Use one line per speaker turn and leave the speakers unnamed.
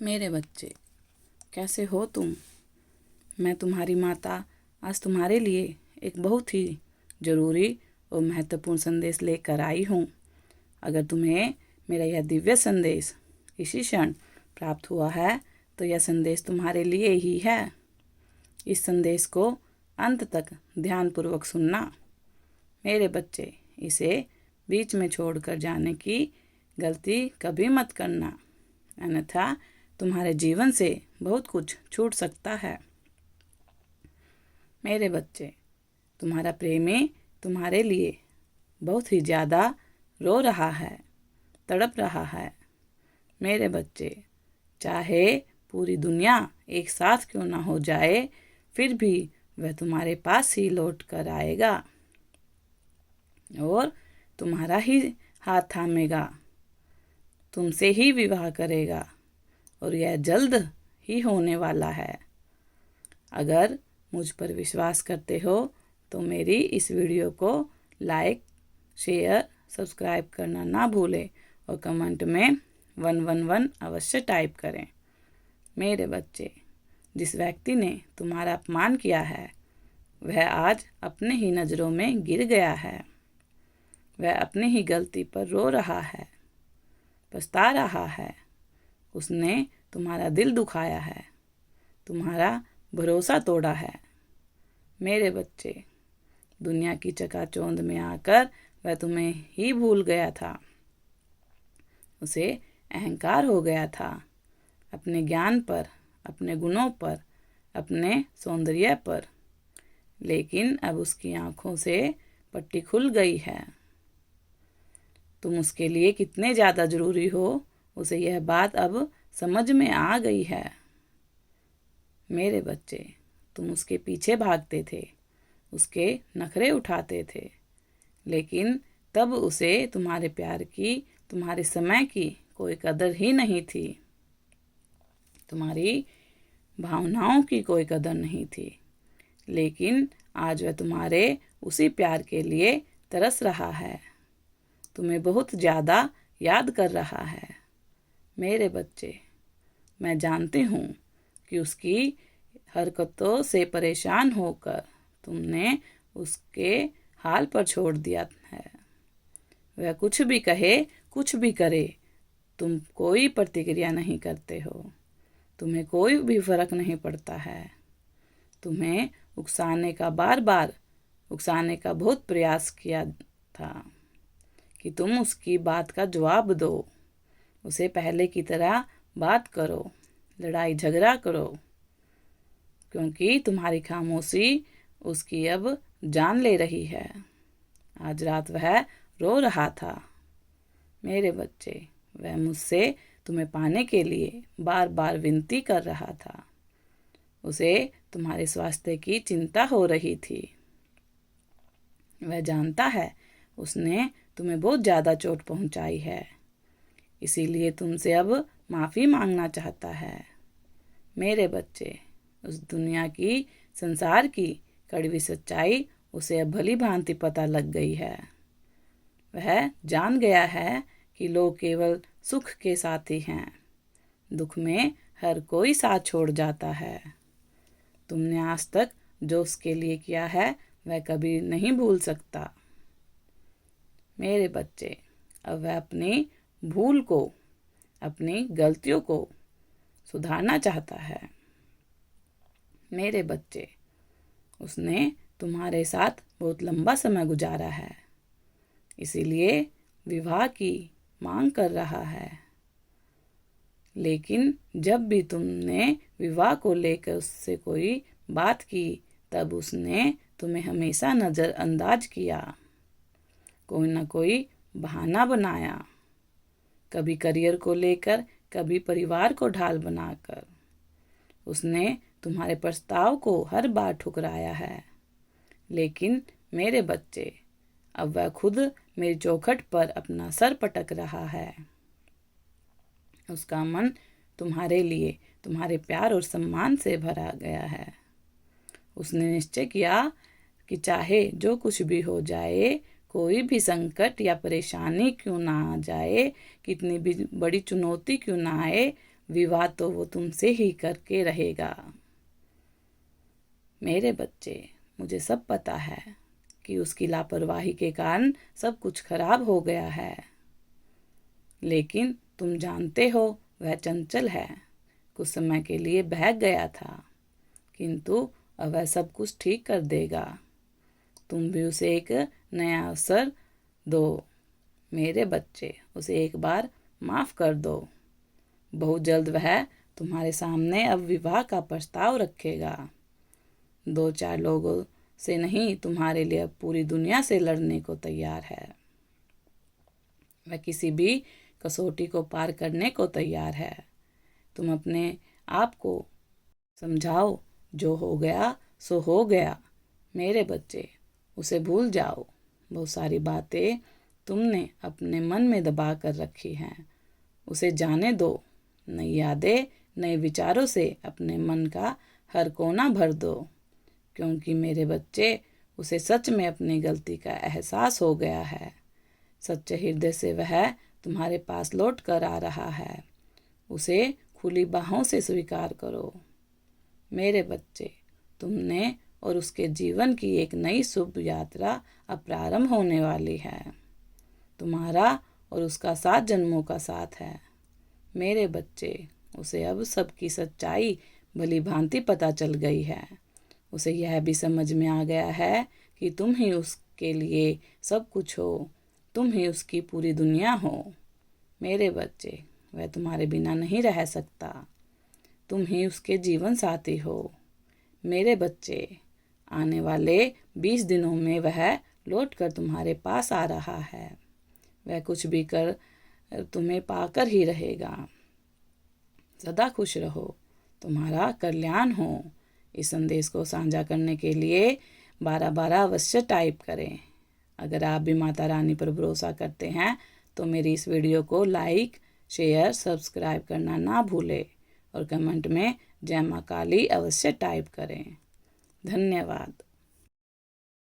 मेरे बच्चे, कैसे हो तुम? मैं तुम्हारी माता आज तुम्हारे लिए एक बहुत ही ज़रूरी और महत्वपूर्ण संदेश लेकर आई हूँ। अगर तुम्हें मेरा यह दिव्य संदेश इसी क्षण प्राप्त हुआ है तो यह संदेश तुम्हारे लिए ही है। इस संदेश को अंत तक ध्यानपूर्वक सुनना। मेरे बच्चे, इसे बीच में छोड़कर जाने की गलती कभी मत करना, अन्यथा तुम्हारे जीवन से बहुत कुछ छूट सकता है। मेरे बच्चे, तुम्हारा प्रेमी तुम्हारे लिए बहुत ही ज़्यादा रो रहा है, तड़प रहा है। मेरे बच्चे, चाहे पूरी दुनिया एक साथ क्यों ना हो जाए, फिर भी वह तुम्हारे पास ही लौट कर आएगा और तुम्हारा ही हाथ थामेगा, तुमसे ही विवाह करेगा और यह जल्द ही होने वाला है। अगर मुझ पर विश्वास करते हो तो मेरी इस वीडियो को लाइक, शेयर, सब्सक्राइब करना ना भूलें और कमेंट में 111 अवश्य टाइप करें। मेरे बच्चे, जिस व्यक्ति ने तुम्हारा अपमान किया है वह आज अपने ही नज़रों में गिर गया है। वह अपनी ही गलती पर रो रहा है, पछता रहा है। उसने तुम्हारा दिल दुखाया है, तुम्हारा भरोसा तोड़ा है। मेरे बच्चे, दुनिया की चकाचौंध में आकर वह तुम्हें ही भूल गया था। उसे अहंकार हो गया था अपने ज्ञान पर, अपने गुणों पर, अपने सौंदर्य पर। लेकिन अब उसकी आंखों से पट्टी खुल गई है। तुम उसके लिए कितने ज़्यादा ज़रूरी हो, उसे यह बात अब समझ में आ गई है। मेरे बच्चे, तुम उसके पीछे भागते थे, उसके नखरे उठाते थे, लेकिन तब उसे तुम्हारे प्यार की, तुम्हारे समय की कोई कदर ही नहीं थी। तुम्हारी भावनाओं की कोई कदर नहीं थी। लेकिन आज वह तुम्हारे उसी प्यार के लिए तरस रहा है, तुम्हें बहुत ज़्यादा याद कर रहा है। मेरे बच्चे, मैं जानती हूँ कि उसकी हरकतों से परेशान होकर तुमने उसके हाल पर छोड़ दिया है। वह कुछ भी कहे, कुछ भी करे, तुम कोई प्रतिक्रिया नहीं करते हो। तुम्हें कोई भी फर्क नहीं पड़ता है। तुम्हें उकसाने का, बार बार उकसाने का बहुत प्रयास किया था कि तुम उसकी बात का जवाब दो, उसे पहले की तरह बात करो, लड़ाई झगड़ा करो, क्योंकि तुम्हारी खामोशी उसकी अब जान ले रही है। आज रात वह रो रहा था। मेरे बच्चे, वह मुझसे तुम्हें पाने के लिए बार बार विनती कर रहा था। उसे तुम्हारे स्वास्थ्य की चिंता हो रही थी। वह जानता है उसने तुम्हें बहुत ज़्यादा चोट पहुंचाई है, इसीलिए तुमसे अब माफ़ी मांगना चाहता है। मेरे बच्चे, उस दुनिया की, संसार की कड़वी सच्चाई उसे अब भली भांति पता लग गई है। वह जान गया है कि लोग केवल सुख के साथी हैं, दुख में हर कोई साथ छोड़ जाता है। तुमने आज तक जो उसके लिए किया है वह कभी नहीं भूल सकता। मेरे बच्चे, अब वह अपनी भूल को, अपनी गलतियों को सुधारना चाहता है। मेरे बच्चे, उसने तुम्हारे साथ बहुत लंबा समय गुजारा है, इसीलिए विवाह की मांग कर रहा है। लेकिन जब भी तुमने विवाह को लेकर उससे कोई बात की, तब उसने तुम्हें हमेशा नज़रअंदाज किया, कोई ना कोई बहाना बनाया, कभी करियर को लेकर, कभी परिवार को ढाल बनाकर। उसने तुम्हारे प्रस्ताव को हर बार ठुकराया है। लेकिन मेरे बच्चे, अब वह खुद मेरी चौखट पर अपना सर पटक रहा है। उसका मन तुम्हारे लिए, तुम्हारे प्यार और सम्मान से भरा गया है। उसने निश्चय किया कि चाहे जो कुछ भी हो जाए, कोई भी संकट या परेशानी क्यों ना आ जाए, कितनी भी बड़ी चुनौती क्यों ना आए, विवाह तो वो तुमसे ही करके रहेगा। मेरे बच्चे, मुझे सब पता है कि उसकी लापरवाही के कारण सब कुछ खराब हो गया है, लेकिन तुम जानते हो वह चंचल है। कुछ समय के लिए बहक गया था, किंतु अब वह सब कुछ ठीक कर देगा। तुम भी उसे एक नया अवसर दो। मेरे बच्चे, उसे एक बार माफ कर दो। बहुत जल्द वह तुम्हारे सामने अब विवाह का प्रस्ताव रखेगा। 2-4 लोगों से नहीं, तुम्हारे लिए अब पूरी दुनिया से लड़ने को तैयार है। वह किसी भी कसौटी को पार करने को तैयार है। तुम अपने आप को समझाओ, जो हो गया सो हो गया। मेरे बच्चे, उसे भूल जाओ। बहुत सारी बातें तुमने अपने मन में दबा कर रखी हैं, उसे जाने दो। नई यादें, नए विचारों से अपने मन का हर कोना भर दो, क्योंकि मेरे बच्चे, उसे सच में अपनी गलती का एहसास हो गया है। सच्चे हृदय से वह तुम्हारे पास लौट कर आ रहा है। उसे खुली बाहों से स्वीकार करो। मेरे बच्चे, तुमने और उसके जीवन की एक नई शुभ यात्रा अब प्रारंभ होने वाली है। तुम्हारा और उसका 7 जन्मों का साथ है। मेरे बच्चे, उसे अब सबकी सच्चाई भली भांति पता चल गई है। उसे यह भी समझ में आ गया है कि तुम ही उसके लिए सब कुछ हो, तुम ही उसकी पूरी दुनिया हो। मेरे बच्चे, वह तुम्हारे बिना नहीं रह सकता। तुम ही उसके जीवन साथी हो। मेरे बच्चे, आने वाले 20 दिनों में वह लौट कर तुम्हारे पास आ रहा है। वह कुछ भी कर तुम्हें पाकर ही रहेगा। सदा खुश रहो, तुम्हारा कल्याण हो। इस संदेश को साझा करने के लिए 12-12 अवश्य टाइप करें। अगर आप भी माता रानी पर भरोसा करते हैं तो मेरी इस वीडियो को लाइक, शेयर, सब्सक्राइब करना ना भूलें और कमेंट में जय मां काली अवश्य टाइप करें। धन्यवाद।